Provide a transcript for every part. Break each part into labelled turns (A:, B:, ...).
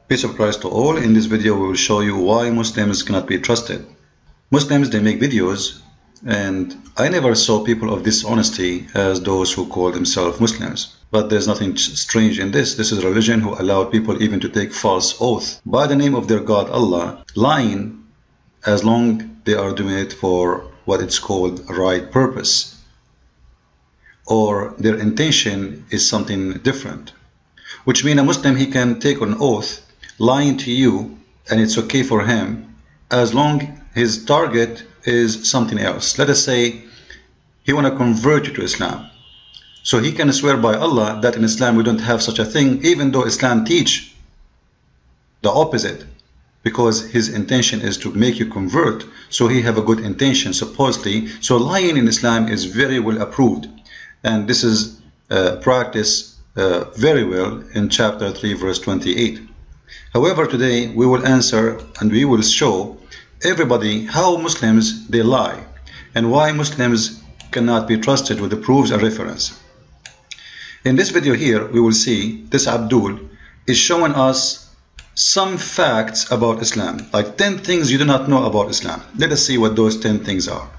A: Peace of Christ to all. In this video we will show you why Muslims cannot be trusted. Muslims, they make videos, and I never saw people of dishonesty as those who call themselves Muslims. But there's nothing strange in this. This is a religion who allowed people even to take false oath by the name of their God Allah, lying as long they are doing it for what it's called right purpose, or their intention is something different. Which means a Muslim, he can take an oath lying to you and it's okay for him as long his target is something else. Let us say he want to convert you to Islam, so he can swear by Allah that in Islam we don't have such a thing, even though Islam teach the opposite, because his intention is to make you convert, so he have a good intention supposedly. So lying in Islam is very well approved, and this is practiced very well in chapter 3 verse 28. However, today we will answer and we will show everybody how Muslims they lie and why Muslims cannot be trusted with the proofs and reference. In this video here we will see this Abdul is showing us some facts about Islam, like 10 things you do not know about Islam. Let us see what those 10 things are.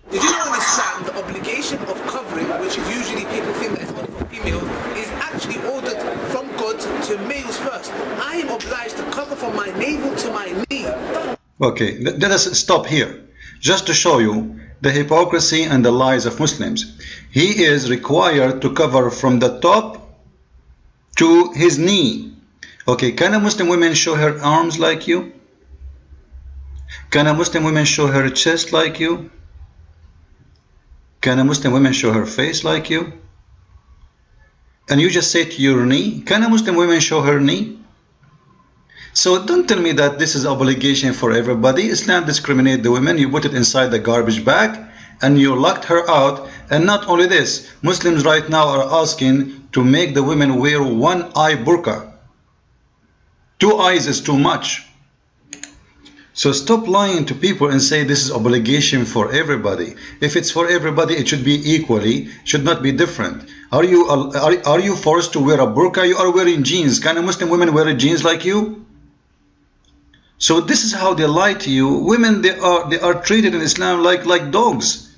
B: Did you know in Islam the obligation of covering, which is usually people think that it's only for females, is actually ordered from God to males first? I am obliged to cover from my navel to my knee.
A: Okay, let us stop here just to show you the hypocrisy and the lies of Muslims. He is required to cover from the top to his knee. Okay, can a Muslim woman show her arms like you? Can a Muslim woman show her chest like you? Can a Muslim woman show her face like you? And you just say to your knee, can a Muslim woman show her knee? So don't tell me that this is obligation for everybody. Islam discriminates the women. You put it inside the garbage bag and you locked her out. And not only this, Muslims right now are asking to make the women wear one eye burqa. 2 eyes is too much. So stop lying to people and say this is obligation for everybody. If it's for everybody, it should be equally, should not be different. Are you forced to wear a burqa? You are wearing jeans. Can a Muslim woman wear jeans like you? So this is how they lie to you. Women, they are treated in Islam like dogs.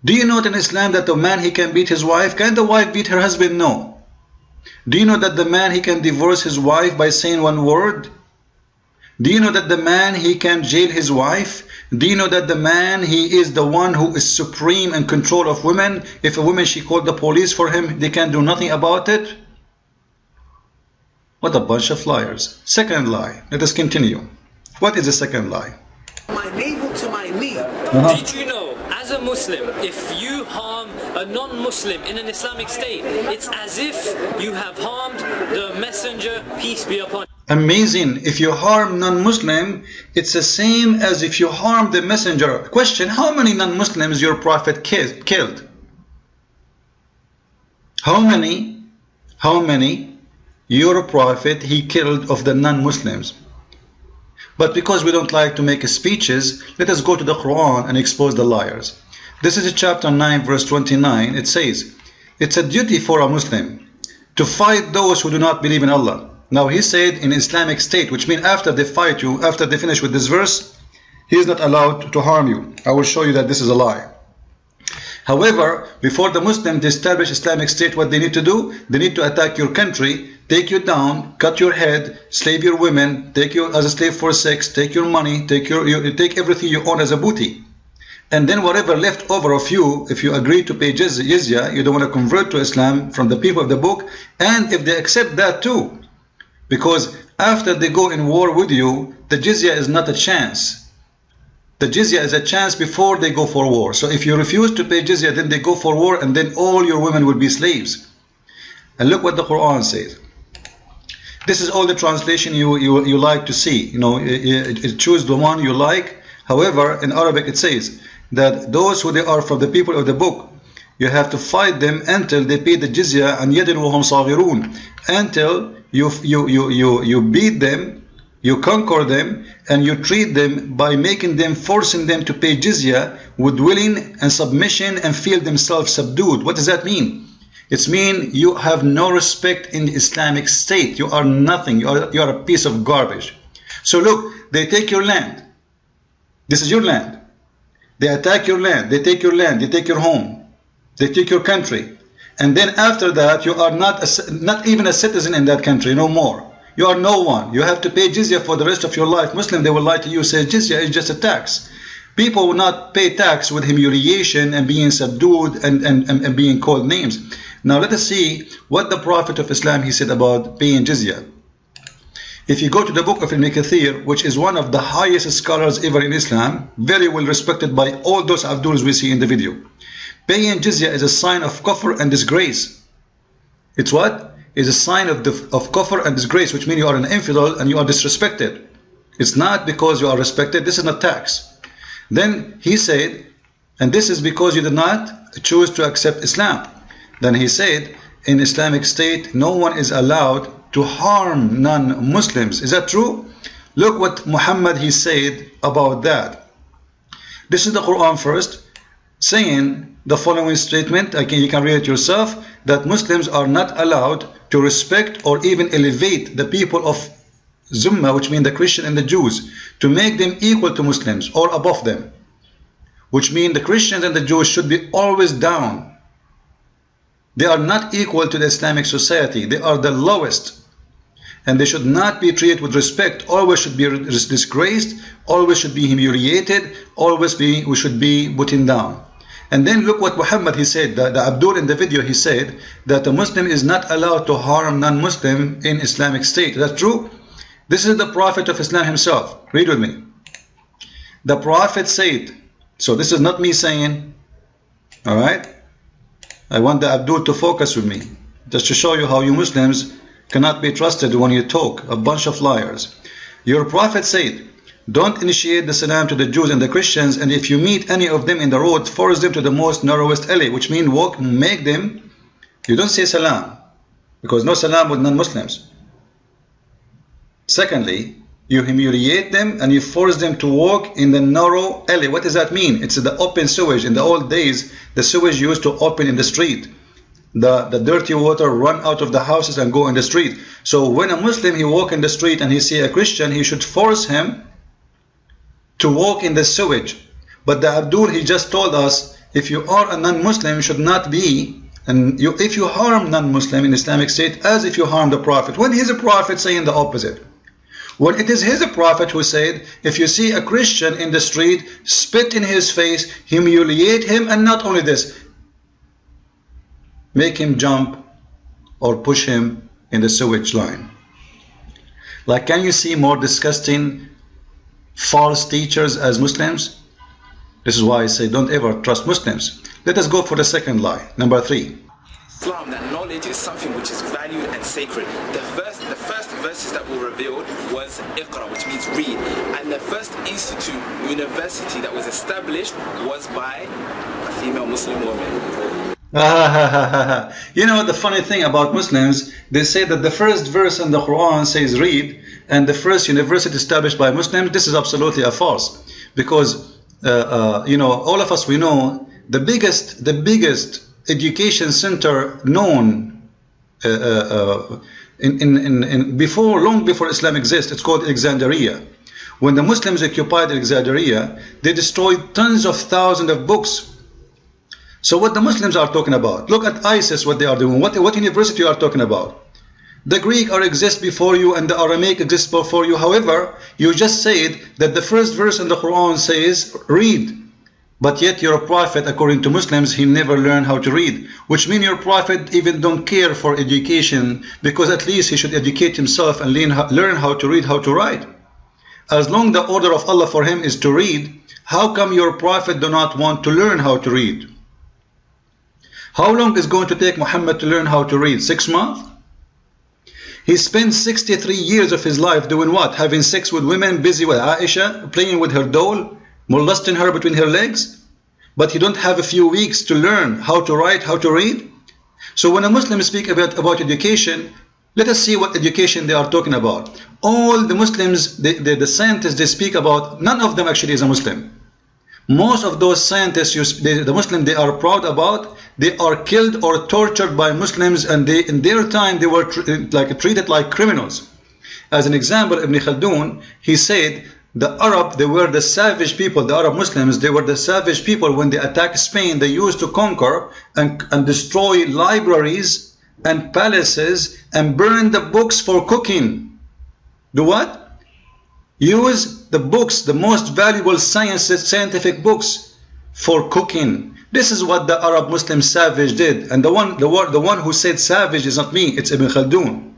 A: Do you know that in Islam that the man, he can beat his wife? Can the wife beat her husband? No. Do you know that the man, he can divorce his wife by saying one word? Do you know that the man, he can jail his wife? Do you know that the man, he is the one who is supreme in control of women? If a woman, she called the police for him, they can do nothing about it? What a bunch of liars. Second lie. Let us continue. What is the second lie?
B: My navel to my knee.
C: Did you know, as a Muslim, if you harm a non-Muslim in an Islamic state, it's as if you have harmed the messenger, peace be upon him.
A: Amazing. If you harm non-Muslim, it's the same as if you harm the messenger. Question, how many non-Muslims your prophet killed? How many your prophet he killed of the non-Muslims? But because we don't like to make speeches, let us go to the Quran and expose the liars. This is chapter 9 verse 29. It says, it's a duty for a Muslim to fight those who do not believe in Allah. Now he said in Islamic state, which means after they fight you, after they finish with this verse, he is not allowed to harm you. I will show you that this is a lie. However, before the Muslims to establish Islamic state, what they need to do, they need to attack your country, take you down, cut your head, slave your women, take you as a slave for sex, take your money, take everything you own as a booty. And then whatever left over of you, if you agree to pay jizya, you don't want to convert to Islam from the people of the book, and if they accept that too, because after they go in war with you, the jizya is not a chance. The jizya is a chance before they go for war. So if you refuse to pay jizya, then they go for war, and then all your women will be slaves. And look what the Quran says. This is all the translation you like to see. You know, choose the one you like. However, in Arabic it says that those who they are from the people of the book, you have to fight them until they pay the jizya and yadin wa hum saghirun, until you beat them, you conquer them, and you treat them by making them, forcing them to pay jizya with willing and submission and feel themselves subdued. What does that mean? It means you have no respect in the Islamic State. You are nothing. You are a piece of garbage. So look, they take your land. This is your land. They attack your land. They take your land. They take your home. They take your country. And then after that, you are not even a citizen in that country, no more. You are no one. You have to pay jizya for the rest of your life. Muslim, they will lie to you, say jizya is just a tax. People will not pay tax with humiliation and being subdued and being called names. Now let us see what the Prophet of Islam, he said about paying jizya. If you go to the book of Ibn Kathir, which is one of the highest scholars ever in Islam, very well respected by all those Abduls we see in the video. Paying jizya is a sign of kufr and disgrace. It's what? It's a sign of kufr and disgrace, which means you are an infidel and you are disrespected. It's not because you are respected. This is not tax. Then he said, and this is because you did not choose to accept Islam. Then he said, in Islamic State, no one is allowed to harm non-Muslims. Is that true? Look what Muhammad he said about that. This is the Quran first, saying the following statement. You can read it yourself, that Muslims are not allowed to respect or even elevate the people of Zumma, which means the Christian and the Jews, to make them equal to Muslims or above them, which means the Christians and the Jews should be always down. They are not equal to the Islamic society. They are the lowest, and they should not be treated with respect. Always should be disgraced, always should be humiliated, we should be putting down. And then look what Muhammad he said, the Abdul in the video, he said that a Muslim is not allowed to harm non-Muslim in Islamic State. Is that true? This is the Prophet of Islam himself. Read with me. The Prophet said, so this is not me saying, alright? I want the Abdul to focus with me, just to show you how you Muslims cannot be trusted when you talk, a bunch of liars. Your Prophet said, don't initiate the salam to the Jews and the Christians, and if you meet any of them in the road, force them to the most narrowest alley, which means make them, you don't say salam, because no salam with non-Muslims. Secondly, you humiliate them and you force them to walk in the narrow alley. What does that mean? It's the open sewage. In the old days, the sewage used to open in the street. The dirty water run out of the houses and go in the street. So when a Muslim, he walk in the street and he see a Christian, he should force him to walk in the sewage. But the Abdul, he just told us, if you are a non-Muslim, you should not be, and if you harm non-Muslim in Islamic State, as if you harm the Prophet. When is a Prophet saying the opposite? When it is his Prophet who said, if you see a Christian in the street, spit in his face, humiliate him, and not only this, make him jump or push him in the sewage line. Like, can you see more disgusting false teachers as Muslims? This is why I say don't ever trust Muslims. Let us go for the second lie, number 3.
D: Islam, that knowledge is something which is valued and sacred. The first verses that were revealed was Iqra, which means read, and the first university that was established was by a female Muslim woman.
A: You know, the funny thing about Muslims, they say that the first verse in the Quran says read, and the first university established by Muslims. This is absolutely a false, because you know, all of us, we know the biggest education center known long before Islam exists. It's called Alexandria. When the Muslims occupied Alexandria, they destroyed tons of thousands of books. So what the Muslims are talking about? Look at ISIS, what they are doing. What university you are talking about? The Greek exists before you and the Aramaic exists before you. However, you just said that the first verse in the Quran says read. But yet your Prophet, according to Muslims, he never learned how to read. Which means your Prophet even don't care for education, because at least he should educate himself and learn how to read, how to write. As long the order of Allah for him is to read, how come your Prophet do not want to learn how to read? How long is going to take Muhammad to learn how to read? 6 months? He spent 63 years of his life doing what? Having sex with women, busy with Aisha, playing with her doll, molesting her between her legs. But he don't have a few weeks to learn how to write, how to read. So when a Muslim speak about education, let us see what education they are talking about. All the Muslims, the scientists they speak about, none of them actually is a Muslim. Most of those scientists, the Muslims, they are proud about, they are killed or tortured by Muslims, and in their time they were treated like criminals. As an example, Ibn Khaldun, he said the Arab, they were the savage people. The Arab Muslims, they were the savage people. When they attacked Spain, they used to conquer and destroy libraries and palaces and burn the books for cooking. Do what? Use the books, the most valuable scientific books, for cooking. This is what the Arab Muslim savage did. And the one who said savage is not me, it's Ibn Khaldun,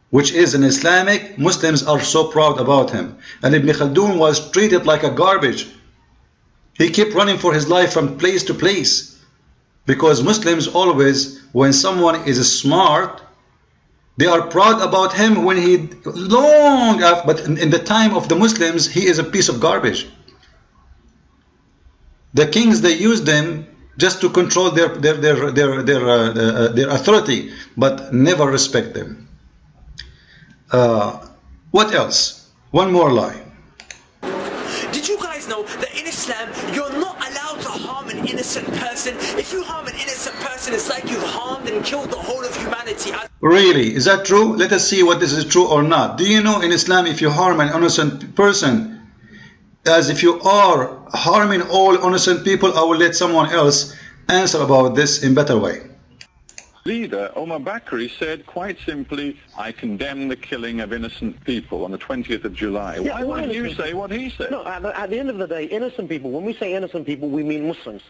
A: which is an Islamic. Muslims are so proud about him. And Ibn Khaldun was treated like a garbage. He kept running for his life from place to place, because Muslims always, when someone is smart, they are proud about him when he long after, but in the time of the Muslims, he is a piece of garbage. The kings, they use them just to control their authority, but never respect them. What else? One more lie.
B: Did you guys know that in Islam you're not allowed to harm an innocent person? If you harm an innocent person, it's like you've harmed and killed the whole of humanity.
A: Really? Is that true? Let us see what this is true or not. Do you know in Islam, if you harm an innocent person, as if you are harming all innocent people? I will let someone else answer about this in better way.
E: Leader Omar Bakri said quite simply, I condemn the killing of innocent people on the 20th of July.
F: Yeah,
E: Why wouldn't you say what he said?
F: No, at the end of the day, innocent people, when we say innocent people, we mean Muslims.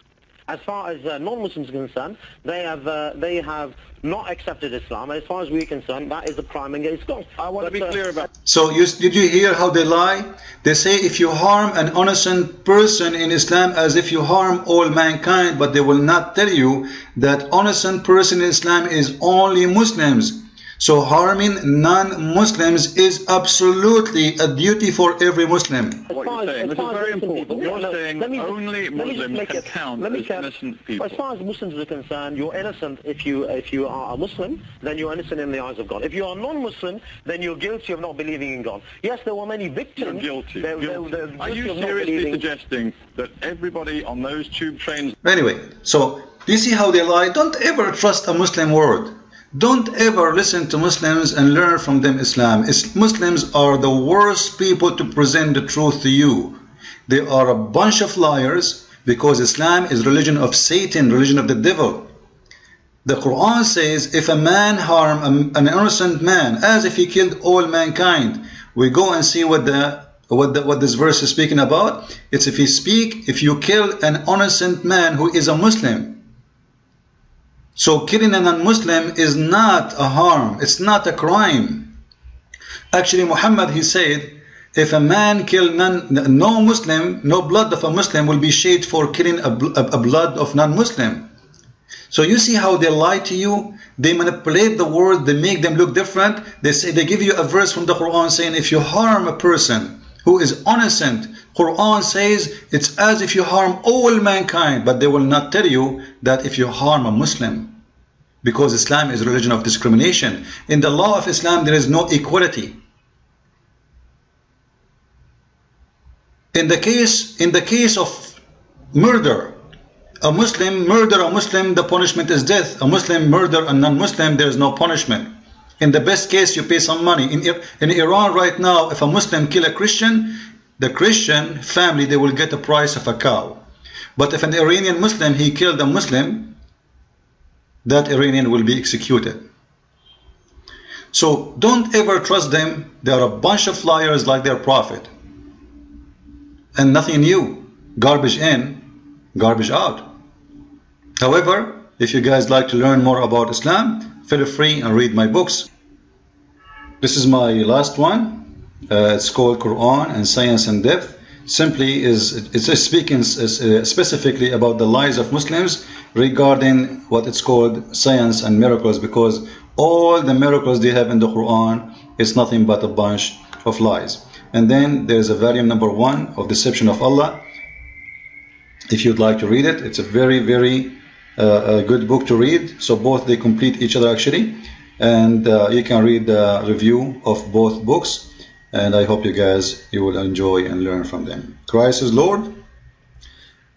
F: As far as non-Muslims are concerned, they have not accepted Islam. As far as we're concerned, that is a crime against God.
E: I want to be clear about.
A: So did you hear how they lie? They say if you harm an innocent person in Islam, as if you harm all mankind, but they will not tell you that innocent person in Islam is only Muslims. So harming non-Muslims is absolutely a duty for every Muslim.
E: What you're saying, this is very important. You're saying only Muslims can count as innocent people.
F: As far as Muslims are concerned, you're innocent if you are a Muslim, then you're innocent in the eyes of God. If you are non-Muslim, then you're guilty of not believing in God. Yes, there were many victims.
E: You're guilty. Are you seriously suggesting that everybody on those tube trains...
A: Anyway, so do you see how they lie? Don't ever trust a Muslim word. Don't ever listen to Muslims and learn from them Islam. Muslims are the worst people to present the truth to you. They are a bunch of liars, because Islam is religion of Satan, religion of the devil. The Quran says if a man harm an innocent man as if he killed all mankind. We go and see what this verse is speaking about. It's if you kill an innocent man who is a Muslim. So killing a non-Muslim is not a harm, it's not a crime. Actually, Muhammad, he said, if a man kill no Muslim, no blood of a Muslim will be shed for killing a blood of non-Muslim. So you see how they lie to you? They manipulate the word, they make them look different. They give you a verse from the Quran saying if you harm a person who is innocent, Quran says it's as if you harm all mankind, but they will not tell you that if you harm a Muslim, because Islam is a religion of discrimination. In the law of Islam there is no equality. In the case of murder, a Muslim murder a Muslim, the punishment is death. A Muslim murder a non-Muslim, there is no punishment. In the best case, you pay some money. In Iran right now, if a Muslim kill a Christian, the Christian family, they will get the price of a cow. But if an Iranian Muslim, he killed a Muslim, that Iranian will be executed. So don't ever trust them. They are a bunch of liars like their prophet. And nothing new. Garbage in, garbage out. However, if you guys like to learn more about Islam, feel free and read my books. This is my last one. It's called Quran and Science in Depth. Simply it's speaking specifically about the lies of Muslims regarding what it's called science and miracles, because all the miracles they have in the Quran is nothing but a bunch of lies. And then there's a volume number 1 of Deception of Allah. If you'd like to read it, it's a very, very good book to read. So both they complete each other actually, and you can read the review of both books. And I hope you will enjoy and learn from them. Christ is Lord.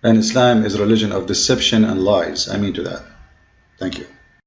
A: And Islam is a religion of deception and lies. I mean to that. Thank you.